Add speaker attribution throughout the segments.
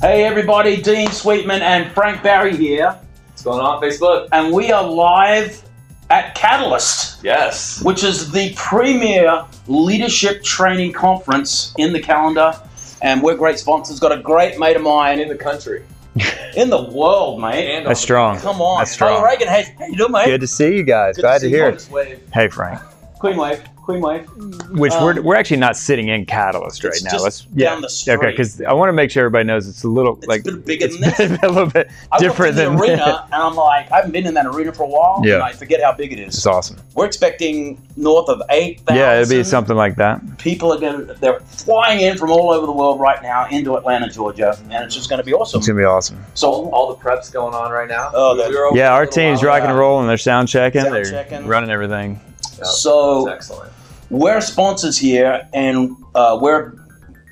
Speaker 1: Hey everybody, Dean Sweetman and Frank Barry here.
Speaker 2: What's going on Facebook?
Speaker 1: And we are live at Catalyst.
Speaker 2: Yes.
Speaker 1: Which is the premier leadership training conference in the calendar. And we're great sponsors. Got a great mate of mine.
Speaker 2: In the country.
Speaker 1: In the world, mate.
Speaker 2: And
Speaker 3: That's strong.
Speaker 1: Come on.
Speaker 3: That's strong.
Speaker 1: Tyler Reagin, hey, how you doing, mate?
Speaker 3: Good to see you guys.
Speaker 1: Good
Speaker 3: Glad
Speaker 1: to
Speaker 3: to
Speaker 1: see
Speaker 3: hear
Speaker 1: you.
Speaker 3: it.
Speaker 2: Just wave.
Speaker 3: Hey, Frank.
Speaker 1: Queen wave.
Speaker 3: Which we're actually not sitting in Catalyst right
Speaker 1: It's
Speaker 3: now.
Speaker 1: just down the street.
Speaker 3: Okay, because I want to make sure everybody knows it's a little
Speaker 1: It's
Speaker 3: like
Speaker 1: a bit bigger than
Speaker 3: it's
Speaker 1: this.
Speaker 3: a little bit different
Speaker 1: I
Speaker 3: than
Speaker 1: walked in the arena, and I'm like, I haven't been in that arena for a while,
Speaker 3: Yeah.
Speaker 1: and I forget how big it is.
Speaker 3: It's awesome.
Speaker 1: We're expecting north of 8,000.
Speaker 3: Yeah, it'd be something like that.
Speaker 1: People they're flying in from all over the world right now into Atlanta, Georgia, and it's just going to be awesome.
Speaker 3: It's gonna be awesome.
Speaker 1: So,
Speaker 2: All the preps going on right now.
Speaker 1: Oh,
Speaker 2: We were over
Speaker 3: Yeah,
Speaker 2: a
Speaker 3: our
Speaker 2: little
Speaker 3: team's
Speaker 2: while
Speaker 3: rocking and
Speaker 2: back.
Speaker 3: rolling. They're sound checking.
Speaker 1: Sound
Speaker 3: They're
Speaker 1: checking.
Speaker 3: running everything.
Speaker 2: Yep.
Speaker 1: so
Speaker 2: That's excellent.
Speaker 1: we're sponsors here, and we're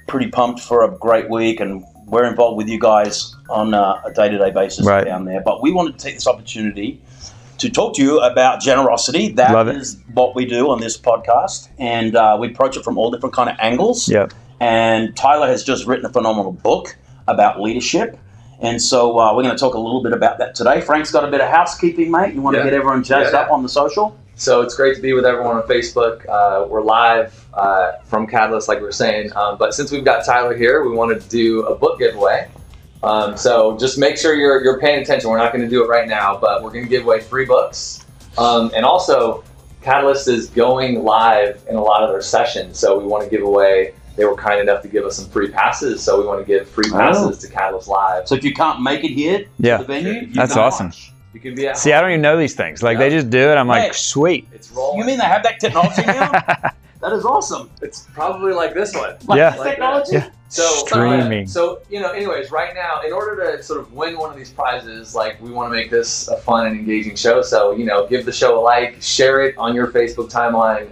Speaker 1: pretty pumped for a great week, and we're involved with you guys on a day-to-day basis
Speaker 3: Right.
Speaker 1: down there. But we wanted to take this opportunity to talk to you about generosity.
Speaker 3: Love
Speaker 1: That
Speaker 3: it.
Speaker 1: is what we do on this podcast, and we approach it from all different kind of angles.
Speaker 3: Yep.
Speaker 1: And Tyler has just written a phenomenal book about leadership. And so we're going to talk a little bit about that today. Frank's got a bit of housekeeping, mate. You want to
Speaker 2: Yeah.
Speaker 1: get everyone jazzed
Speaker 2: Yeah.
Speaker 1: up on the social?
Speaker 2: So it's great to be with everyone on Facebook. We're live from Catalyst, like we were saying. But since we've got Tyler here, we wanted to do a book giveaway. So just make sure you're paying attention. We're not going to do it right now, but we're going to give away 3 books. And also, Catalyst is going live in a lot of their sessions. So we want to give away. They were kind enough to give us some free passes, so we want to give free passes to Catalyst Live.
Speaker 1: So if you can't make it here
Speaker 3: Yeah.
Speaker 1: to the venue, you
Speaker 3: That's
Speaker 1: can
Speaker 3: awesome.
Speaker 1: watch.
Speaker 2: You can be at
Speaker 3: See, I don't even know these things. Like they just do it. I'm
Speaker 1: Hey.
Speaker 3: like, sweet.
Speaker 2: It's rolling.
Speaker 1: You mean they have that technology now? That is awesome.
Speaker 2: It's probably like this one.
Speaker 1: Like
Speaker 3: Yeah.
Speaker 1: this technology?
Speaker 3: Yeah.
Speaker 2: So,
Speaker 3: Streaming.
Speaker 2: So, anyways, right now, in order to sort of win one of these prizes, like we want to make this a fun and engaging show. So, give the show a like, share it on your Facebook timeline,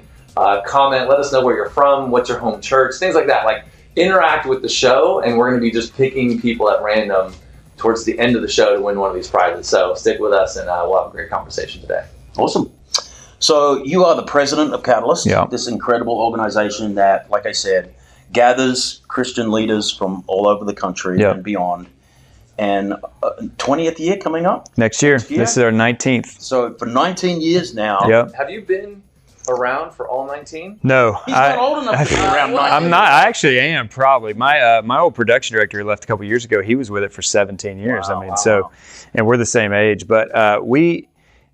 Speaker 2: comment, let us know where you're from, what's your home church, things like that. Like interact with the show, and we're going to be just picking people at random towards the end of the show to win one of these prizes. So stick with us, and we'll have a great conversation today.
Speaker 1: Awesome. So you are the president of Catalyst,
Speaker 3: Yeah.
Speaker 1: this incredible organization that, like I said, gathers Christian leaders from all over the country
Speaker 3: Yeah.
Speaker 1: and beyond. And 20th year coming up.
Speaker 3: Next year.
Speaker 1: Next year?
Speaker 3: This is our 19th.
Speaker 1: So for 19 years now.
Speaker 3: Yep.
Speaker 2: Have you been around for all 19?
Speaker 3: No,
Speaker 1: He's not old enough to be around 19.
Speaker 3: I'm not. I actually am probably. My old production director who left a couple years ago. He was with it for 17 years.
Speaker 1: Wow,
Speaker 3: I mean,
Speaker 1: wow,
Speaker 3: so,
Speaker 1: wow.
Speaker 3: and we're the same age. But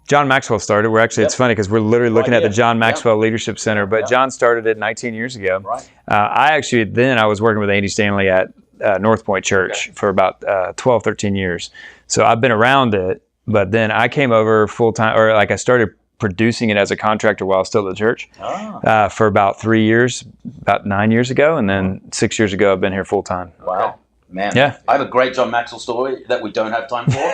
Speaker 3: John Maxwell started. We're actually. It's funny because we're literally looking at the
Speaker 1: here.
Speaker 3: John
Speaker 1: Yep.
Speaker 3: Maxwell Leadership Center. But
Speaker 1: Yep.
Speaker 3: John started it 19 years ago.
Speaker 1: Right.
Speaker 3: I was working with Andy Stanley at North Point Church for about 12, 13 years. So I've been around it. But then I came over full time, or like I started producing it as a contractor while still at the church for about 3 years, about 9 years ago, and then 6 years ago I've been here full time.
Speaker 1: Wow. Man.
Speaker 3: Yeah.
Speaker 1: I have a great John Maxwell story that we don't have time for,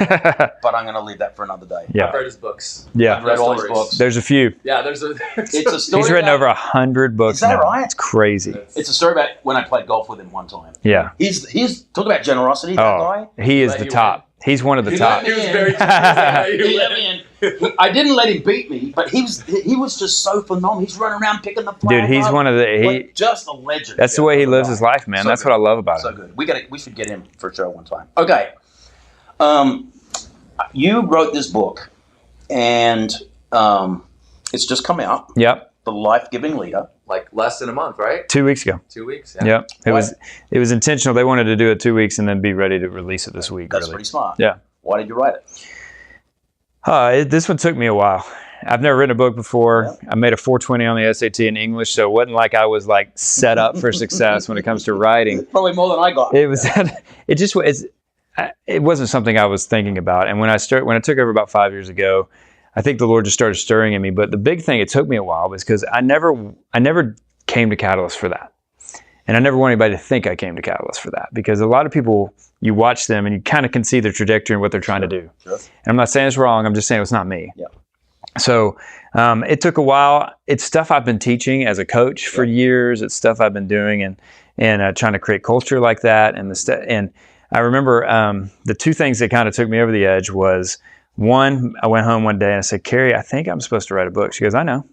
Speaker 1: but I'm going to leave that for another day.
Speaker 3: Yeah.
Speaker 2: I've read his books.
Speaker 3: Yeah.
Speaker 1: I've read all his
Speaker 2: Stories.
Speaker 1: books.
Speaker 3: There's a few.
Speaker 2: Yeah, there's a.
Speaker 1: It's a story
Speaker 3: He's written
Speaker 1: about-
Speaker 3: over 100 books.
Speaker 1: Is that
Speaker 3: now.
Speaker 1: right?
Speaker 3: It's crazy.
Speaker 1: It's a story about when I played golf with him one time.
Speaker 3: Yeah.
Speaker 1: He's talk about generosity, that guy.
Speaker 3: Oh, he is
Speaker 2: Let
Speaker 3: the
Speaker 2: you
Speaker 3: top. He's one of the
Speaker 1: He
Speaker 3: top.
Speaker 1: let
Speaker 2: He was
Speaker 1: in.
Speaker 2: very generous.
Speaker 1: He let me in. I didn't let him beat me, but he was just so phenomenal. He's running around picking the flag
Speaker 3: Dude, he's
Speaker 1: up.
Speaker 3: one of the.
Speaker 1: Like, just a legend.
Speaker 3: That's the way he lives his life, man.
Speaker 1: So
Speaker 3: That's
Speaker 1: good.
Speaker 3: what I love about
Speaker 1: So
Speaker 3: him.
Speaker 1: good. We should get him for a show one time. Okay. You wrote this book, and it's just come out.
Speaker 3: Yep.
Speaker 1: The Life-Giving Leader.
Speaker 2: Like less than a month, right?
Speaker 3: 2 weeks ago.
Speaker 2: 2 weeks.
Speaker 3: Yep. It was intentional. They wanted to do it 2 weeks and then be ready to release it this week.
Speaker 1: That's
Speaker 3: really.
Speaker 1: pretty smart.
Speaker 3: Yeah.
Speaker 1: Why did you write it?
Speaker 3: This one took me a while. I've never written a book before.
Speaker 1: Yeah.
Speaker 3: I made a 420 on the SAT in English, so it wasn't like I was like set up for success when it comes to writing.
Speaker 1: Probably more than I got.
Speaker 3: It was. It just was. It wasn't something I was thinking about. And when I took over about 5 years ago, I think the Lord just started stirring in me. But the big thing, it took me a while, was because I never came to Catalyst for that. And I never want anybody to think I came to Catalyst for that, because a lot of people, you watch them and you kind of can see their trajectory and what they're trying to do.
Speaker 1: Sure.
Speaker 3: And I'm not saying it's wrong. I'm just saying it's not me.
Speaker 1: Yeah.
Speaker 3: So it took a while. It's stuff I've been teaching as a coach for years. It's stuff I've been doing and trying to create culture like that. And I remember the two things that kind of took me over the edge was, one, I went home one day and I said, Carrie, I think I'm supposed to write a book. She goes, I know.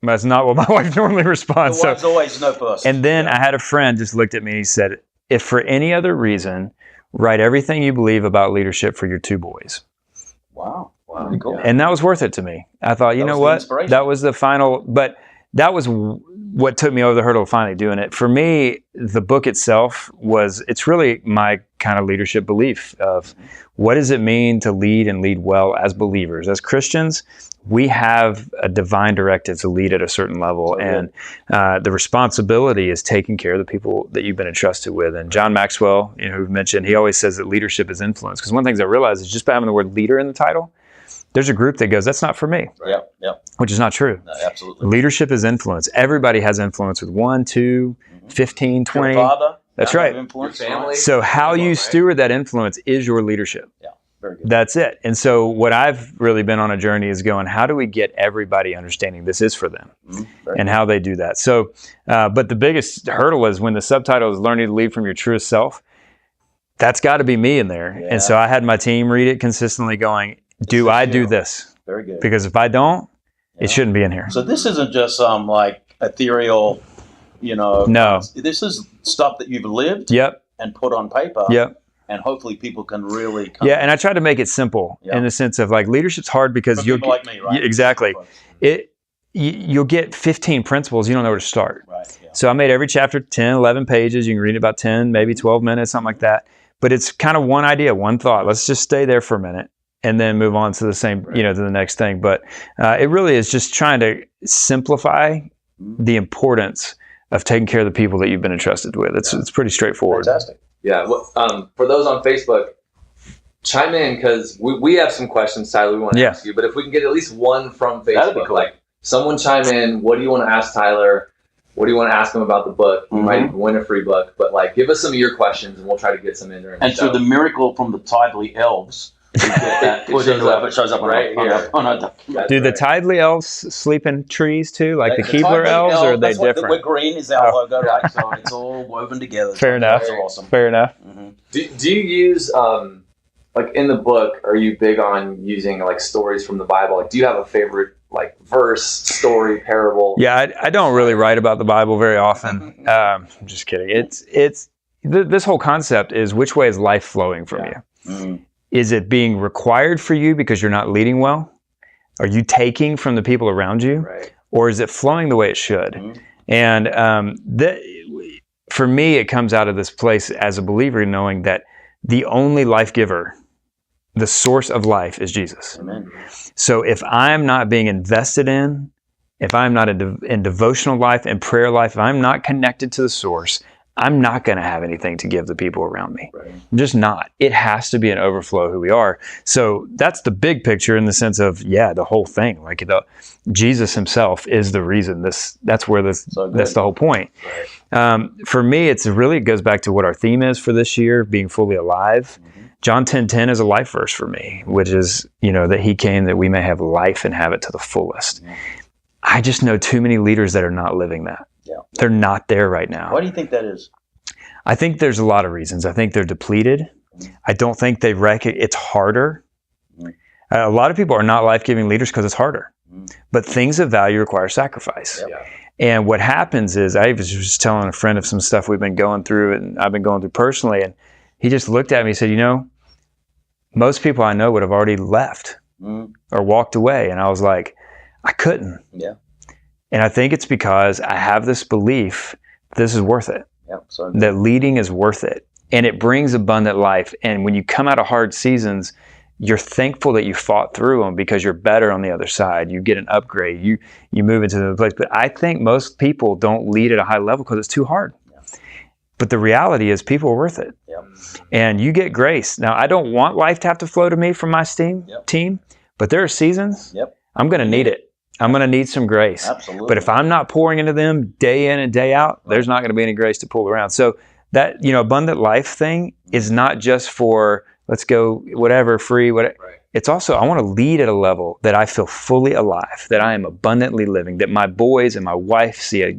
Speaker 3: But that's not what my wife normally responds.
Speaker 1: The wife's always no first.
Speaker 3: And then I had a friend just looked at me and he said, if for any other reason write everything you believe about leadership for your 2 boys.
Speaker 1: Wow. Wow. Cool.
Speaker 3: And that was worth it to me. I thought, you know what? That was the final, but that was what took me over the hurdle of finally doing it. For me, the book itself it's really my kind of leadership belief of what does it mean to lead and lead well as believers. As Christians, we have a divine directive to lead at a certain level, and the responsibility is taking care of the people that you've been entrusted with. And John Maxwell, who we've mentioned, he always says that leadership is influence. Because one of the things I realized is just by having the word leader in the title, there's a group that goes, that's not for me.
Speaker 1: Yeah, yeah.
Speaker 3: Which is not true.
Speaker 1: No, absolutely.
Speaker 3: Leadership is influence. Everybody has influence with 1, 2, 15, 20.
Speaker 1: Your father,
Speaker 3: that's right.
Speaker 1: Influence,
Speaker 2: your family.
Speaker 3: So how you steward that influence is your leadership.
Speaker 1: Yeah, very good.
Speaker 3: That's it. And so what I've really been on a journey is going, how do we get everybody understanding this is for them and how they do that? So, but the biggest hurdle is when the subtitle is learning to lead from your truest self. That's got to be me in there. Yeah. And so I had my team read it consistently going, do I do this?
Speaker 1: Very good.
Speaker 3: Because if I don't, it shouldn't be in here.
Speaker 1: So this isn't just some like ethereal,
Speaker 3: No.
Speaker 1: This is stuff that you've lived and put on paper.
Speaker 3: Yep.
Speaker 1: And hopefully people can really
Speaker 3: and I try to make it simple in the sense of like leadership's hard because
Speaker 1: you'll like me, right?
Speaker 3: Exactly. You'll get 15 principles, you don't know where to start.
Speaker 1: Right. Yeah.
Speaker 3: So I made every chapter 10, 11 pages. You can read it about 10, maybe 12 minutes, something like that. But it's kind of one idea, one thought. Let's just stay there for a minute and then move on to the same, to the next thing. But it really is just trying to simplify the importance of taking care of the people that you've been entrusted with. It's pretty straightforward.
Speaker 1: Fantastic.
Speaker 2: Yeah. Well, for those on Facebook, chime in because we have some questions, Tyler, we want to ask you. But if we can get at least one from Facebook,
Speaker 1: that'd be cool.
Speaker 2: Like someone chime in, what do you want to ask Tyler? What do you want to ask him about the book? You might win a free book, but like give us some of your questions and we'll try to get some in there.
Speaker 1: And through the miracle from the Tidely elves, we get that it shows up
Speaker 2: right here.
Speaker 1: On our document.
Speaker 3: Do the Tidely elves sleep in trees too, like the Keebler elves, or are they different?
Speaker 1: We're green is our logo, right? So it's all woven together.
Speaker 3: Fair enough.
Speaker 1: That's awesome.
Speaker 3: Fair enough.
Speaker 2: Do you use like in the book? Are you big on using like stories from the Bible? Like, do you have a favorite like verse, story, parable?
Speaker 3: Yeah, I don't really write about the Bible very often. I'm just kidding. This whole concept is which way is life flowing from you? Is it being required for you because you're not leading well? Are you taking from the people around you?
Speaker 2: Right.
Speaker 3: Or is it flowing the way it should? And for me, it comes out of this place as a believer knowing that the only life giver, the source of life, is Jesus.
Speaker 1: Amen.
Speaker 3: So if I'm not being invested in, if I'm not in devotional life and prayer life, if I'm not connected to the source, I'm not going to have anything to give the people around me.
Speaker 1: Right.
Speaker 3: I'm just not. It has to be an overflow of who we are. So that's the big picture in the sense of, the whole thing. Like Jesus himself is the reason. That's the whole point.
Speaker 2: Right.
Speaker 3: For me, it goes back to what our theme is for this year, being fully alive. John 10:10 is a life verse for me, which is, that he came that we may have life and have it to the fullest. I just know too many leaders that are not living that.
Speaker 1: Yeah.
Speaker 3: They're not there right now.
Speaker 1: Why do you think that is?
Speaker 3: I think there's a lot of reasons. I think they're depleted. I don't think they it's harder. A lot of people are not life-giving leaders because it's harder. But things of value require sacrifice.
Speaker 1: Yep.
Speaker 3: And what happens is, I was just telling a friend of some stuff we've been going through and I've been going through personally, and he just looked at me and said, most people I know would have already left or walked away. And I was like, I couldn't.
Speaker 1: Yeah.
Speaker 3: And I think it's because I have this belief this is worth it.
Speaker 1: Yep. So
Speaker 3: that leading is worth it. And it brings abundant life. And when you come out of hard seasons, you're thankful that you fought through them because you're better on the other side. You get an upgrade. You move into the place. But I think most people don't lead at a high level because it's too hard. But the reality is people are worth it.
Speaker 1: Yep.
Speaker 3: And you get grace. Now, I don't want life to have to flow to me from my team, but there are seasons I'm going to need it. I'm going to need some grace.
Speaker 1: Absolutely.
Speaker 3: But if I'm not pouring into them day in and day out, there's not going to be any grace to pull around. So that, abundant life thing is not just for, let's go, whatever, free, whatever. Right. It's also, I want to lead at a level that I feel fully alive, that I am abundantly living, that my boys and my wife see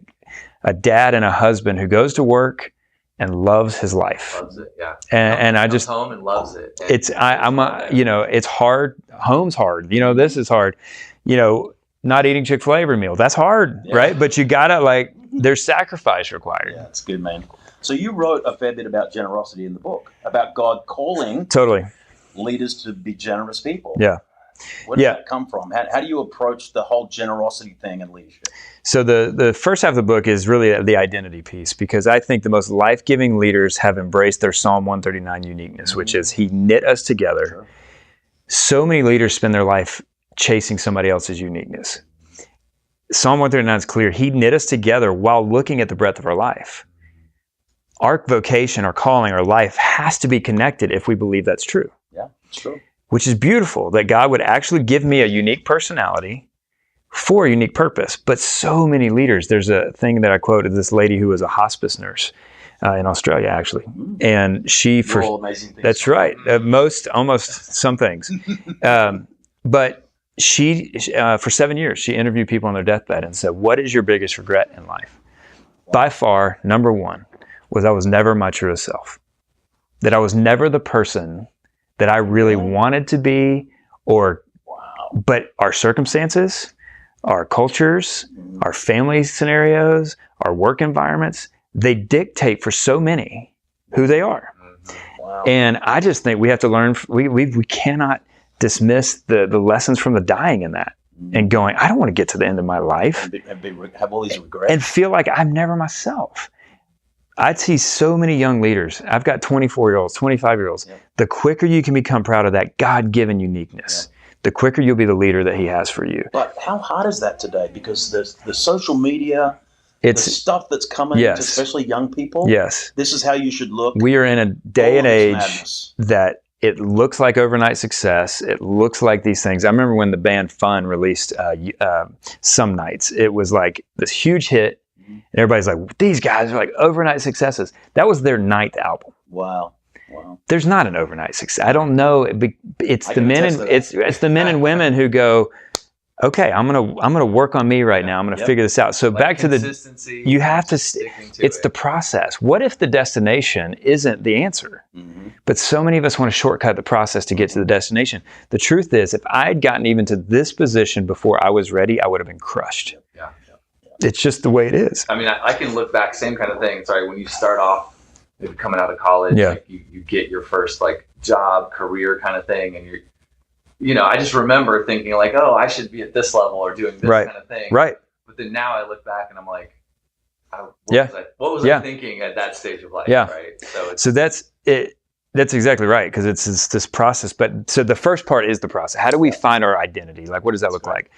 Speaker 3: a dad and a husband who goes to work and loves his life.
Speaker 2: Loves it, yeah.
Speaker 3: And I just
Speaker 2: home and loves it. And
Speaker 3: it's it's hard. Home's hard. This is hard. Not eating Chick-fil-A every meal. That's hard, right? But you gotta there's sacrifice required.
Speaker 1: Yeah, it's good, man. So you wrote a fair bit about generosity in the book, about God calling
Speaker 3: Totally.
Speaker 1: leaders to be generous people.
Speaker 3: Yeah.
Speaker 1: Where does that come from? How do you approach the whole generosity thing in leadership?
Speaker 3: So the first half of the book is really the identity piece, because I think the most life-giving leaders have embraced their Psalm 139 uniqueness, which is He knit us together.
Speaker 1: Sure.
Speaker 3: So many leaders spend their life chasing somebody else's uniqueness. Psalm 139 is clear. He knit us together while looking at the breadth of our life. Our vocation, our calling, our life has to be connected if we believe that's true.
Speaker 1: Yeah, it's true.
Speaker 3: Which is beautiful, that God would actually give me a unique personality for a unique purpose. But so many leaders, there's a thing that I quoted, this lady who was a hospice nurse in Australia, actually. And she, for
Speaker 1: all amazing things.
Speaker 3: that's right, almost some things. But she, for 7 years, she interviewed people on their deathbed and said, what is your biggest regret in life? By far, number one, was I was never my truest self. That I was never the person that I really wanted to be, but our circumstances, our cultures, our family scenarios, our work environments, they dictate for so many who they are.
Speaker 1: Wow.
Speaker 3: And I just think we have to learn, we cannot dismiss the lessons from the dying in that and going, I don't want to get to the end of my life
Speaker 1: have all these regrets.
Speaker 3: and feel like I'm never myself. I'd see so many young leaders. I've got 24-year-olds, 25-year-olds.
Speaker 1: Yep.
Speaker 3: The quicker you can become proud of that God-given uniqueness, the quicker you'll be the leader that He has for you.
Speaker 1: But how hard is that today? Because there's the social media, the stuff that's coming to especially young people.
Speaker 3: Yes.
Speaker 1: This is how you should look.
Speaker 3: We are in a day and age
Speaker 1: madness.
Speaker 3: that it looks like overnight success. It looks like these things. I remember when the band Fun released Some Nights. It was like this huge hit. And everybody's like, these guys are like overnight successes. That was their 9th album.
Speaker 1: Wow.
Speaker 3: There's not an overnight success. I don't know. It's the men and it's the men and women who go, okay, I'm gonna work on me right now. I'm gonna figure this out. So back to
Speaker 2: consistency,
Speaker 3: you have to. It's the process. What if the destination isn't the answer? But so many of us want to shortcut the process to get to the destination. The truth is, if I had gotten even to this position before I was ready, I would have been crushed. It's just the way it is.
Speaker 2: I mean, I can look back, same kind of thing. Sorry, when you start off, maybe coming out of college, like you get your first like job, career kind of thing, and I just remember thinking like, oh, I should be at this level or doing this kind of thing.
Speaker 3: Right.
Speaker 2: But then now I look back and I'm like, what was I thinking at that stage of life?
Speaker 3: Yeah.
Speaker 2: Right.
Speaker 3: So that's it. That's exactly right, because it's this process. But so the first part is the process. How do we find our identity? Like, what does that look like?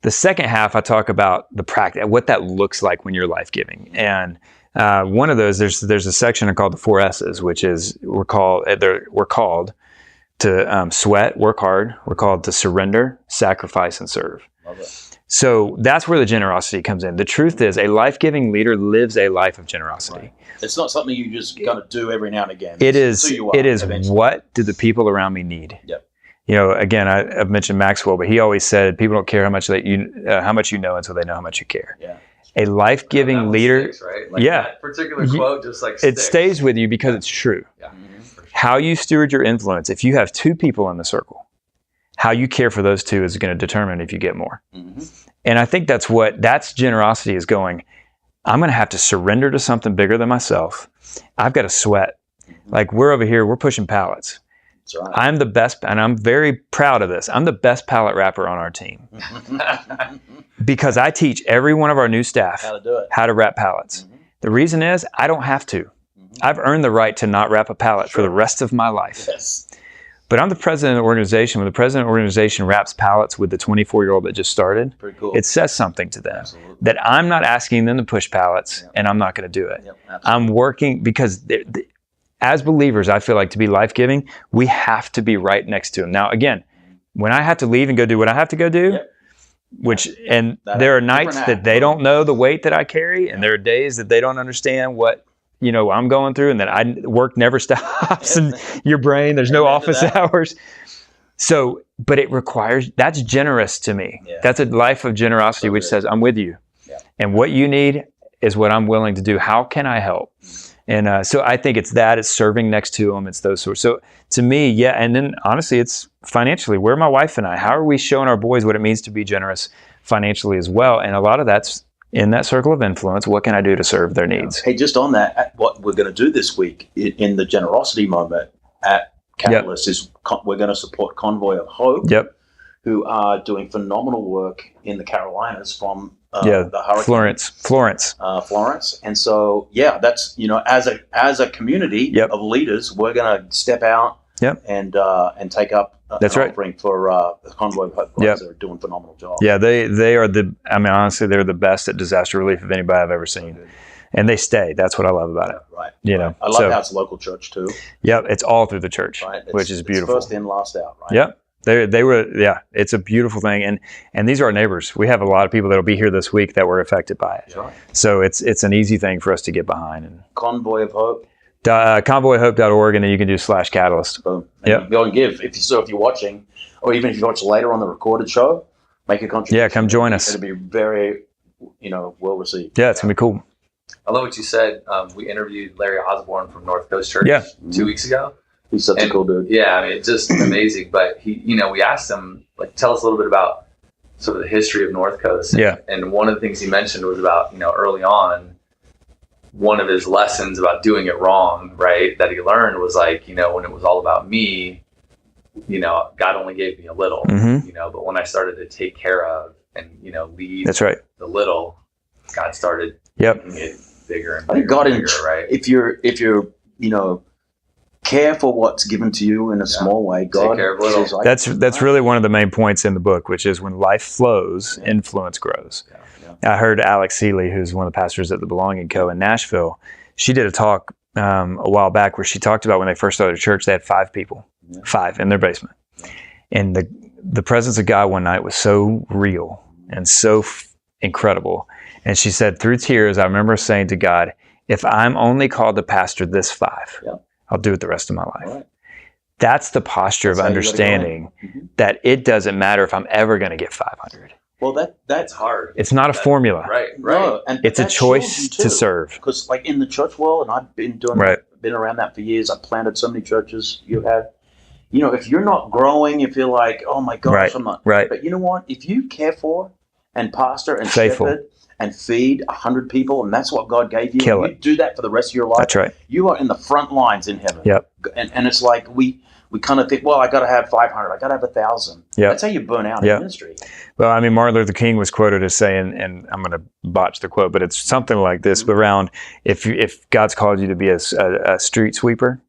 Speaker 3: The second half, I talk about the practice, what that looks like when you're life-giving. And one of those, there's a section called the 4 S's, which is we're called to sweat, work hard. We're called to surrender, sacrifice, and serve.
Speaker 1: Love it.
Speaker 3: So that's where the generosity comes in. The truth is, a life-giving leader lives a life of generosity.
Speaker 1: Right. It's not something you just got to do every now and again.
Speaker 3: It is.
Speaker 1: Who you are,
Speaker 3: it is.
Speaker 1: eventually.
Speaker 3: What do the people around me need?
Speaker 1: Yep.
Speaker 3: Again, I've mentioned Maxwell, but he always said, people don't care how much you know until they know how much you care.
Speaker 1: Yeah.
Speaker 3: A life-giving leader,
Speaker 2: sticks, right? Like that particular quote just like
Speaker 3: it stays with you because it's true.
Speaker 2: Yeah.
Speaker 3: How you steward your influence, if you have 2 people in the circle, how you care for those 2 is going to determine if you get more. And I think that's generosity, is going, I'm going to have to surrender to something bigger than myself. I've got to sweat. Like we're over here, we're pushing pallets.
Speaker 1: That's right.
Speaker 3: I'm the best, and I'm very proud of this. I'm the best pallet wrapper on our team because I teach every one of our new staff how to wrap pallets. The reason is I don't have to. I've earned the right to not wrap a pallet for the rest of my life.
Speaker 1: Yes.
Speaker 3: But I'm the president of the organization. When the president of the organization wraps pallets with the 24-year-old that just started,
Speaker 1: pretty cool.
Speaker 3: It says something to them that I'm not asking them to push pallets, and I'm not going to do it. I'm working because as believers, I feel like to be life-giving, we have to be right next to them. Now, again, when I have to leave and go do what I have to go do, there are nights that they don't know the weight that I carry, and there are days that they don't understand what I'm going through, and that work never stops in your brain. There's no office hours. So, but it requires, that's generous to me. Yeah. That's a life of generosity, which says, I'm with you. Yeah. And what you need is what I'm willing to do. How can I help? And so I think it's serving next to them. It's those sorts. So to me, and then honestly, it's financially. Where my wife and I, how are we showing our boys what it means to be generous financially as well? And a lot of that's in that circle of influence, what can I do to serve their needs?
Speaker 1: Hey, just on that, what we're going to do this week in the generosity moment at Catalyst is we're going to support Convoy of Hope, who are doing phenomenal work in the Carolinas from the hurricane. Florence. And so, that's, as a community of leaders, we're going to step out and take up an offering for the Convoy of Hope guys that are doing a phenomenal job.
Speaker 3: Yeah, they are honestly, they're the best at disaster relief of anybody I've ever seen. And they stay. That's what I love about it.
Speaker 1: Right.
Speaker 3: I
Speaker 1: love how it's a local church too.
Speaker 3: Yep. It's all through the church, which is beautiful.
Speaker 1: It's first in, last out, right?
Speaker 3: Yep. They were, it's a beautiful thing. And these are our neighbors. We have a lot of people that'll be here this week that were affected by it. Right. So it's an easy thing for us to get behind. And
Speaker 1: Convoy of Hope.
Speaker 3: Convoyhope.org, and then you can do /catalyst.
Speaker 1: Boom. And go and give. If you're watching, or even if you watch later on the recorded show, make a contribution.
Speaker 3: Yeah, come join us.
Speaker 1: It'll be very, well received.
Speaker 3: Yeah, it's going to be cool.
Speaker 2: I love what you said. We interviewed Larry Osborne from North Coast Church 2 weeks ago.
Speaker 1: He's such a cool dude.
Speaker 2: Yeah, I mean, it's just amazing. But we asked him, tell us a little bit about sort of the history of North Coast. And one of the things he mentioned was about, early on, one of his lessons about doing it wrong, right, that he learned was when it was all about me, God only gave me a little, but when I started to take care of and, lead the little, God started making it bigger and bigger.
Speaker 1: I think God,
Speaker 2: right?
Speaker 1: If you're, care for what's given to you in a small way, God.
Speaker 2: Take care of little.
Speaker 3: That's really one of the main points in the book, which is when life flows, influence grows. I heard Alex Seeley, who's one of the pastors at the Belonging Co. in Nashville, she did a talk a while back where she talked about when they first started a church, they had 5 people, 5 in their basement. And the presence of God one night was so real and so incredible. And she said, through tears, I remember saying to God, if I'm only called to pastor this 5, I'll do it the rest of my life. Right. That's the posture of understanding that it doesn't matter if I'm ever going to get 500.
Speaker 1: Well, that's
Speaker 2: hard.
Speaker 3: It's not a formula.
Speaker 2: Right.
Speaker 1: No, and
Speaker 3: it's a choice to serve.
Speaker 1: Because in the church world, and I've been been around that for years. I've planted so many churches. You have, if you're not growing, you feel like, oh my gosh, I'm not.
Speaker 3: Right.
Speaker 1: But you know what? If you care for and pastor and shepherd and feed 100 people, and that's what God gave you, you do that for the rest of your life.
Speaker 3: That's right.
Speaker 1: You are in the front lines in heaven.
Speaker 3: Yep.
Speaker 1: And it's like we kind of think, well, I got to have 500. I got to have 1,000.
Speaker 3: Yep.
Speaker 1: That's how you burn out in ministry.
Speaker 3: Well, I mean, Martin Luther King was quoted as saying, and I'm going to botch the quote, but it's something like this, around if God's called you to be a street sweeper,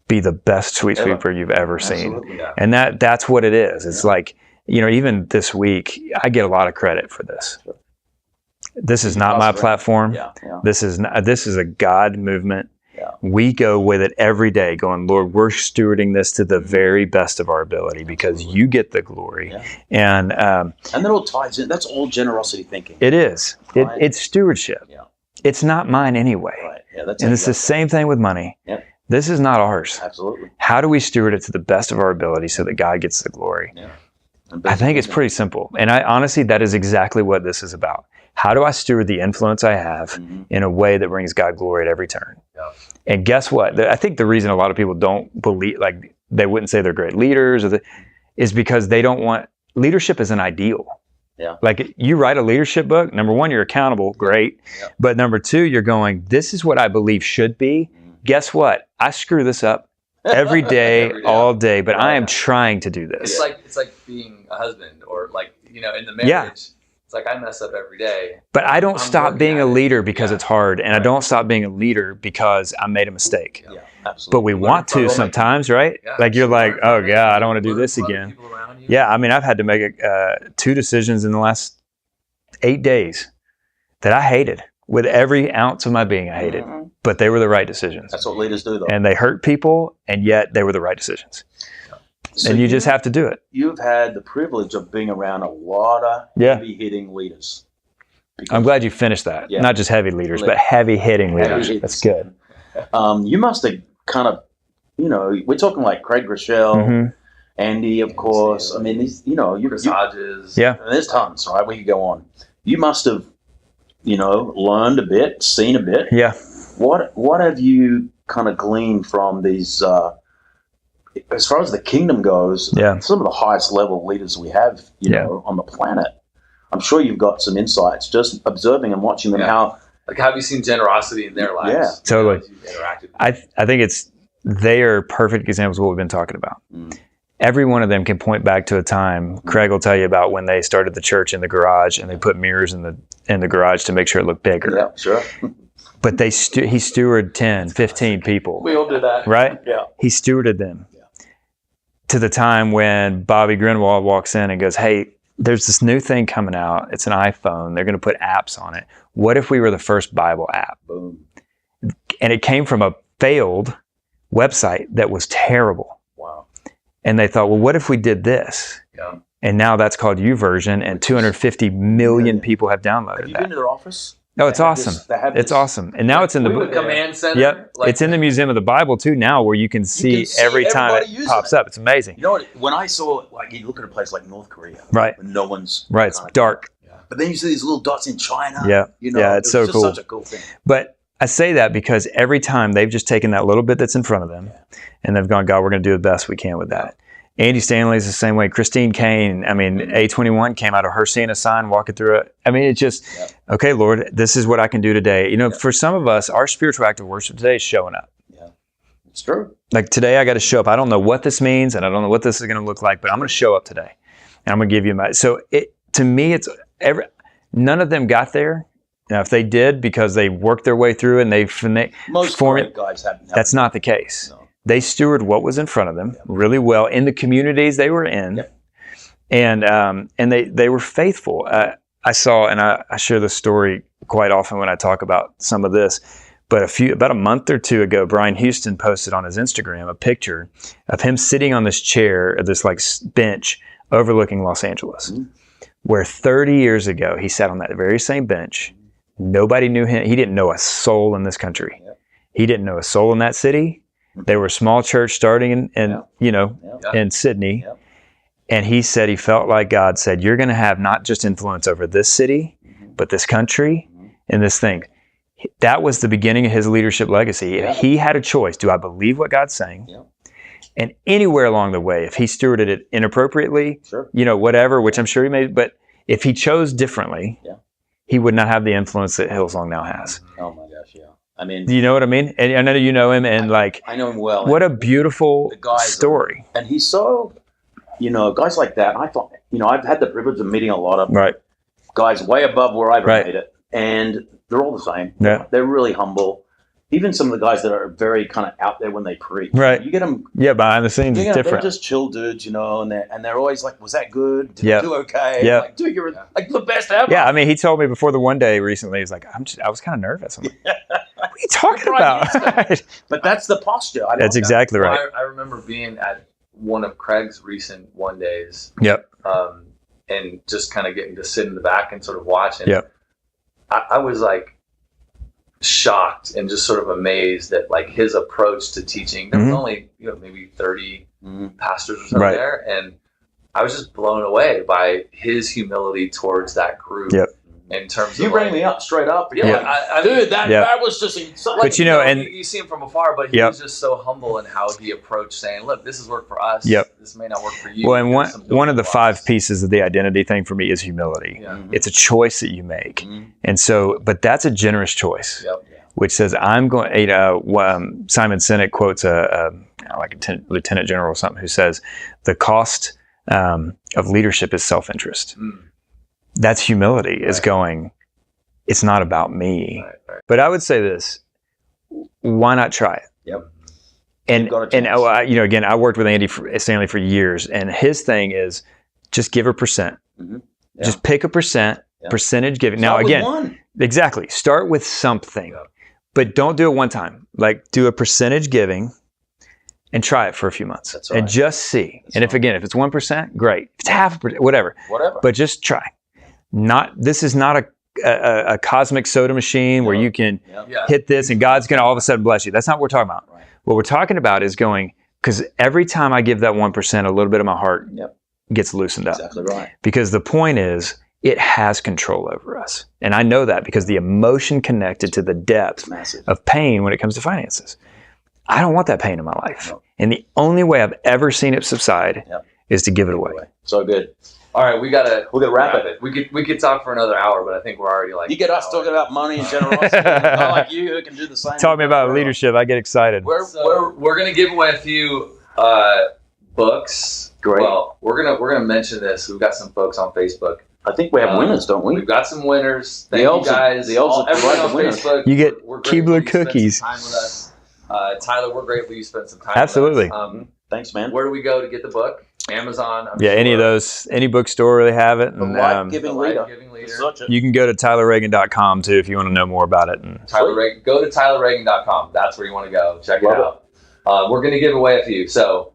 Speaker 3: be the best street sweeper you've ever seen. Yeah. And that's what it is. It's like, even this week, I get a lot of credit for this. This is not my platform. This is a God movement. We go with it every day going, Lord, we're stewarding this to the very best of our ability because you get the glory. And
Speaker 1: that all ties in. That's all generosity thinking.
Speaker 3: It is. It's stewardship. It's not mine anyway.
Speaker 1: Right.
Speaker 3: And it's the same thing with money. This is not ours.
Speaker 1: Absolutely.
Speaker 3: How do we steward it to the best of our ability so that God gets the glory? I think it's pretty simple. And honestly, that is exactly what this is about. How do I steward the influence I have in a way that brings God glory at every turn? And guess what? I think the reason a lot of people don't believe, they wouldn't say they're great leaders, is because they don't want, leadership is an ideal. Like you write a leadership book, number one, you're accountable, great. But number two, you're going, this is what I believe should be. Guess what? I screw this up every day, all day, but I am trying to do this.
Speaker 2: It's like being a husband or in the marriage. It's like I mess up every day.
Speaker 3: But I don't stop being a leader because it's hard, and I don't stop being a leader because I made a mistake.
Speaker 1: Absolutely.
Speaker 3: But we want to sometimes, right? You're like, oh God, I don't want to do this again. I mean, I've had to make 2 decisions in the last 8 days that I hated. With every ounce of my being, I hated. But they were the right decisions.
Speaker 1: That's what leaders do, though.
Speaker 3: And they hurt people, and yet they were the right decisions. So and you just have to do it.
Speaker 1: You've had the privilege of being around a lot of heavy-hitting leaders.
Speaker 3: I'm glad you finished that. Not just heavy leaders, but heavy-hitting leaders. That's good.
Speaker 1: You must have kind of, we're talking like Craig Rochelle, Andy, of course. I mean, these,
Speaker 2: Chris Hodges.
Speaker 1: There's tons, right? We could go on. You must have, learned a bit, seen a bit. What have you kind of gleaned from these, as far as the kingdom goes, some of the highest level leaders we have, on the planet I'm sure you've got some insights just observing and watching them how.
Speaker 2: Like, have you seen generosity in their lives?
Speaker 1: Yeah,
Speaker 3: totally.
Speaker 2: Interacted with
Speaker 3: I think they are perfect examples of what we've been talking about. Every one of them can point back to a time. Craig will tell you about when they started the church in the garage and they put mirrors in the garage to make sure it looked bigger.
Speaker 1: Yeah, sure.
Speaker 3: But he stewarded 10, 15 people.
Speaker 2: We all do that.
Speaker 3: Right?
Speaker 1: Yeah.
Speaker 3: He stewarded them to the time when Bobby Greenwald walks in and goes, hey, there's this new thing coming out. It's an iPhone. They're going to put apps on it. What if we were the first Bible app?
Speaker 1: Boom.
Speaker 3: And it came from a failed website that was terrible.
Speaker 1: Wow.
Speaker 3: And they thought, well, what if we did this?
Speaker 2: Yeah.
Speaker 3: And now that's called YouVersion, and 250 million people have downloaded
Speaker 1: Have you
Speaker 3: that.
Speaker 1: been to their office?
Speaker 3: Oh, it's awesome. It's awesome. And now it's in the
Speaker 2: command center.
Speaker 3: Yep. It's in the Museum of the Bible too now, where you can see every time it pops up. It's amazing.
Speaker 1: You know what? When I saw, like, you look at a place like North Korea,
Speaker 3: right?
Speaker 1: When no one's
Speaker 3: it's dark.
Speaker 1: Yeah. But then you see these little dots in China.
Speaker 3: Yeah.
Speaker 1: You know,
Speaker 3: yeah, it's so
Speaker 1: just
Speaker 3: cool.
Speaker 1: Such a cool thing.
Speaker 3: But I say that because every time they've just taken that little bit that's in front of them, and they've gone, God, we're going to do the best we can with that. Andy Stanley's the same way. Christine Kane, I mean, A21 came out of her seeing a sign, walking through it. I mean, it's just, okay, Lord, this is what I can do today. You know, for some of us, our spiritual act of worship today is showing up.
Speaker 1: Yeah, it's true.
Speaker 3: Like today, I got to show up. I don't know what this means, and I don't know what this is going to look like, but I'm going to show up today, and I'm going to give you my. So to me, it's none of them got there. Now, if they did because they worked their way through and
Speaker 1: most great guys haven't.
Speaker 3: That's not the case.
Speaker 1: No.
Speaker 3: They stewarded what was in front of them really well in the communities they were in, and they were faithful. I saw, and I share this story quite often when I talk about some of this, but about a month or two ago, Brian Houston posted on his Instagram a picture of him sitting on this chair, this like bench overlooking Los Angeles, where 30 years ago he sat on that very same bench. Nobody knew him. He didn't know a soul in this country. He didn't know a soul in that city. They were a small church starting in Sydney. And he said he felt like God said, you're going to have not just influence over this city, but this country and this thing. That was the beginning of his leadership legacy. He had a choice. Do I believe what God's saying? And anywhere along the way, if he stewarded it inappropriately, whatever, which I'm sure he made, but if he chose differently, he would not have the influence that Hillsong now has.
Speaker 1: Oh my gosh, I mean,
Speaker 3: you know what I mean? And I know you know him, and
Speaker 1: I know him well.
Speaker 3: What a beautiful story.
Speaker 1: And he's so, guys like that. I thought, I've had the privilege of meeting a lot of guys way above where I've made it, and they're all the same.
Speaker 3: Yeah.
Speaker 1: They're really humble. Even some of the guys that are very kind of out there when they preach.
Speaker 3: Right.
Speaker 1: You get them.
Speaker 3: Yeah, behind the scenes, it's different.
Speaker 1: They're just chill dudes, and they're always like, "Was that good? Did you do okay?"
Speaker 3: Yeah.
Speaker 1: Like, dude, you're like the best ever.
Speaker 3: Yeah, I mean, he told me before the one day recently, he's like, I was kind of nervous. I'm like, what are you talking about?
Speaker 1: But that's the posture.
Speaker 3: That's exactly right.
Speaker 2: I remember being at one of Craig's recent one days.
Speaker 3: Yep.
Speaker 2: And just kind of getting to sit in the back and sort of watch. And
Speaker 3: yep.
Speaker 2: I was like shocked and just sort of amazed at like his approach to teaching. There was only maybe 30 pastors or something there, and I was just blown away by his humility towards that group.
Speaker 3: Yep.
Speaker 2: In terms
Speaker 1: you
Speaker 2: of
Speaker 1: bring me up straight up.
Speaker 2: Yeah,
Speaker 1: I dude, that was just insane.
Speaker 3: But and
Speaker 2: you see him from afar, but he was just so humble in how he approached saying, "Look, this has worked for us.
Speaker 3: Yep.
Speaker 2: This may not work for you."
Speaker 3: Well, and one of the 5 pieces of the identity thing for me is humility. Yeah. It's a choice that you make, and so, but that's a generous choice, which says, "I'm going." Simon Sinek quotes a lieutenant general or something who says, "The cost of leadership is self-interest." That's humility, is going, it's not about me. Right. But I would say this, why not try it?
Speaker 1: Yep.
Speaker 3: And again, I worked with Andy Stanley for years, and his thing is just give a percent. Just pick a percentage giving. Now again, exactly, start with something, but don't do it one time. Like, do a percentage giving and try it for a few months.
Speaker 1: That's right.
Speaker 3: And just see. And if it's 1%, great. If it's 0.5%, whatever. But just try. This is not a cosmic soda machine where you can hit this and God's going to all of a sudden bless you. That's not what we're talking about. Right. What we're talking about is going, because every time I give that 1%, a little bit of my heart gets loosened up.
Speaker 1: Exactly right.
Speaker 3: Because the point is, it has control over us. And I know that because the emotion connected to the depth of pain when it comes to finances. I don't want that pain in my life. No. And the only way I've ever seen it subside is to give it away.
Speaker 1: So good.
Speaker 2: All right, we gotta
Speaker 1: wrap it.
Speaker 2: We could talk for another hour, but I think we're already like.
Speaker 1: You get us talking about money and generosity. A guy like you who can do the same.
Speaker 3: Talk me about leadership. I get excited.
Speaker 2: We're gonna give away a few books.
Speaker 1: Great.
Speaker 2: Well, we're gonna mention this. We've got some folks on Facebook.
Speaker 1: I think we have winners, don't we?
Speaker 2: We've got some winners. Thank you guys.
Speaker 1: Everyone
Speaker 2: on Facebook.
Speaker 3: You get
Speaker 2: we're
Speaker 3: Keebler cookies.
Speaker 2: Time with us. Tyler, we're grateful you spent some time.
Speaker 3: Absolutely.
Speaker 2: With us.
Speaker 1: Thanks, man.
Speaker 2: Where do we go to get the book? Amazon.
Speaker 3: Any of those, any bookstore really have it. And,
Speaker 1: Life-giving leader.
Speaker 3: You can go to tylerreagin.com too if you want to know more about it. And
Speaker 2: go to tylerreagin.com. That's where you want to go. Check it out. We're going to give away a few. So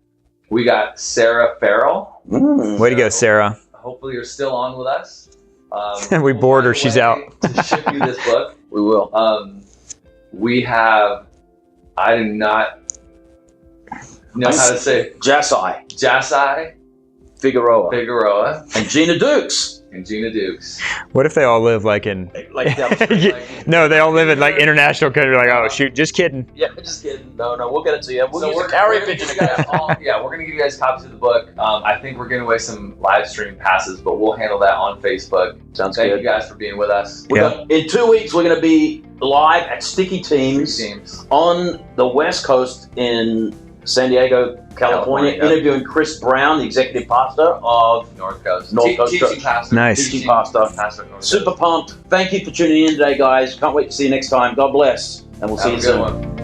Speaker 2: we got Sarah Farrell.
Speaker 3: Way to go, Sarah.
Speaker 2: Hopefully you're still on with us.
Speaker 3: We bored her. She's out.
Speaker 2: To ship you this book.
Speaker 1: We will.
Speaker 2: We have, I do not know how to say Jasai Figueroa
Speaker 1: and Gina Dukes.
Speaker 3: What if they all live like in no, they all live in like international country. Like, oh shoot, just kidding.
Speaker 1: Yeah, just kidding. No, we'll get it to you.
Speaker 2: We're gonna give you guys copies of the book. I think we're giving away some live stream passes, but we'll handle that on Facebook.
Speaker 1: Sounds
Speaker 2: good.
Speaker 1: Thank
Speaker 2: you guys for being with us.
Speaker 1: In 2 weeks, we're going to be live at Sticky Teams on the West Coast in San Diego, California, interviewing Chris Brown, the executive pastor of
Speaker 2: North Coast.
Speaker 1: Teaching
Speaker 2: pastor.
Speaker 3: Nice.
Speaker 1: Teaching pastor. Super pumped. Thank you for tuning in today, guys. Can't wait to see you next time. God bless. And we'll see you soon.